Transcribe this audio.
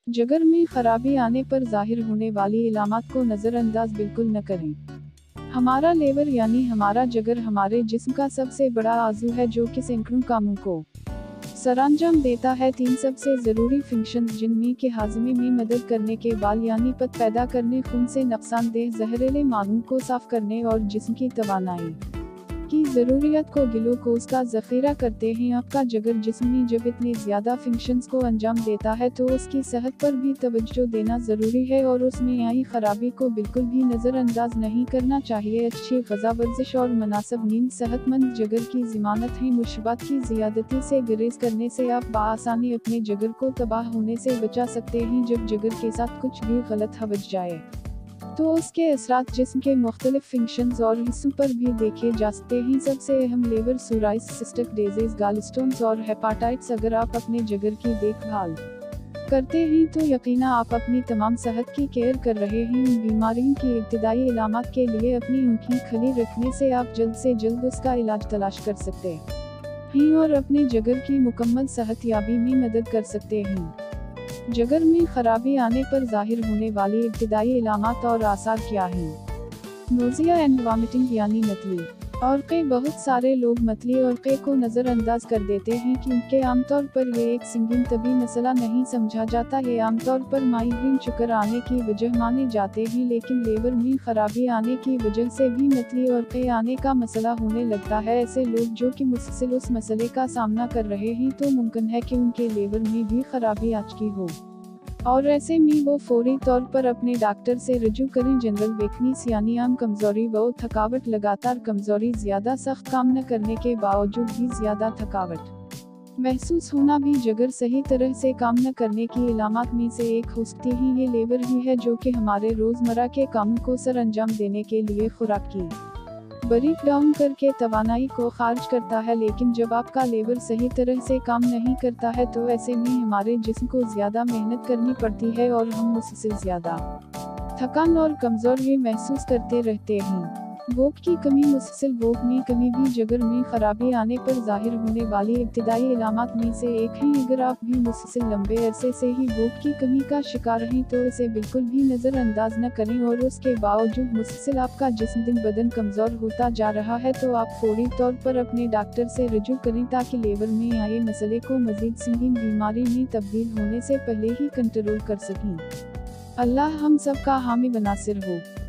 जिगर में खराबी आने पर जाहिर होने वाली इलामात को नज़रअंदाज बिल्कुल न करें। हमारा लेवर यानी हमारा जिगर हमारे जिस्म का सबसे बड़ा आज़ू है जो कि सैकड़ों कामों को सरअंजाम देता है। 3 सबसे ज़रूरी फंक्शंस जिनमें के हाज़मे में मदद करने के बाल यानी पत पैदा करने, खून से नुकसानदेह जहरीले मादों को साफ करने और जिस्म की तवानाई की ज़रूरियत को ग्लूकोज का ज़ख़ीरा करते हैं। आपका जिगर जिस्म में जब इतने ज़्यादा फंक्शंस को अंजाम देता है तो उसकी सेहत पर भी तवज्जो देना ज़रूरी है और उसमें आई खराबी को बिल्कुल भी नज़रअंदाज नहीं करना चाहिए। अच्छी ग़िज़ा, वर्जिश और मुनासिब नींद सेहतमंद जिगर की ज़मानत है। मुशर्रबात की ज़ियादती से गुरेज करने से आप बआसानी अपने जिगर को तबाह होने से बचा सकते हैं। जब जिगर के साथ कुछ भी गलत हो जाए तो उसके असरात जिस्म के मुख्तलिफ फंक्शंस और हिस्सों पर भी देखे जा सकते हैं। सबसे अहम लिवर सोराइसिस, सिस्टिक डिजीज, गॉलस्टोन्स और हेपाटाइटिस। अगर आप अपने जिगर की देखभाल करते हैं तो यकीनन आप अपनी तमाम सेहत की केयर कर रहे हैं। इन बीमारियों की इब्तिदाई इलामात के लिए अपनी आँखें खुली रखने से आप जल्द से जल्द उसका इलाज तलाश कर सकते हैं और अपने जिगर की मुकम्मल सेहतयाबी में मदद कर सकते हैं। जिगर में खराबी आने पर जाहिर होने वाली इब्तिदाई इलामात और आसार क्या हैं? नोज़िया एंड वॉमिटिंग यानी मतली और क़े। बहुत सारे लोग मतली और क़े को नज़रअंदाज कर देते हैं क्योंकि आमतौर पर ये एक संगीन तबी मसला नहीं समझा जाता। ये आमतौर पर माइग्रेन चक्कर आने की वजह माने जाते हैं, लेकिन लेवर में खराबी आने की वजह से भी मतली और क़े आने का मसला होने लगता है। ऐसे लोग जो कि मुसलसल उस मसले का सामना कर रहे हैं तो मुमकिन है कि उनके लेवर में भी खराबी आ चुकी हो और ऐसे में वो फौरी तौर पर अपने डॉक्टर से रजू करें। जनरल वीकनेस यानी आम कमज़ोरी व थकावट, लगातार कमज़ोरी, ज़्यादा सख्त काम न करने के बावजूद भी ज़्यादा थकावट महसूस होना भी जिगर सही तरह से काम न करने की इलामात में से एक हो सकती है। ये लेवर ही है जो कि हमारे रोज़मर्रा के कामों को सर अंजाम देने के लिए खुराक की ब्रेक डाउन करके तवानाई को खारिज करता है। लेकिन जब आपका लेवर सही तरह से काम नहीं करता है तो ऐसे में हमारे जिस्म को ज़्यादा मेहनत करनी पड़ती है और हम मुसलसल ज़्यादा थकान और कमज़ोरी महसूस करते रहते हैं। भूख की कमी, मुसलसल भूख में कमी भी जिगर में खराबी आने पर जाहिर होने वाली इब्तिदाई इलामात में से एक है। अगर आप भी मुसलसल लंबे अरसे से ही भूख की कमी का शिकार हैं तो इसे बिल्कुल भी नज़रअंदाज न करें और उसके बावजूद मुसलसल आपका जिस्म दिन बदन कमज़ोर होता जा रहा है तो आप फौरी तौर पर अपने डॉक्टर से रजू करें ताकि लेवर में आए मसले को मज़ीद संगीन बीमारी में तब्दील होने से पहले ही कंट्रोल कर सकें। अल्लाह हम सब का हामी बनासिर हो।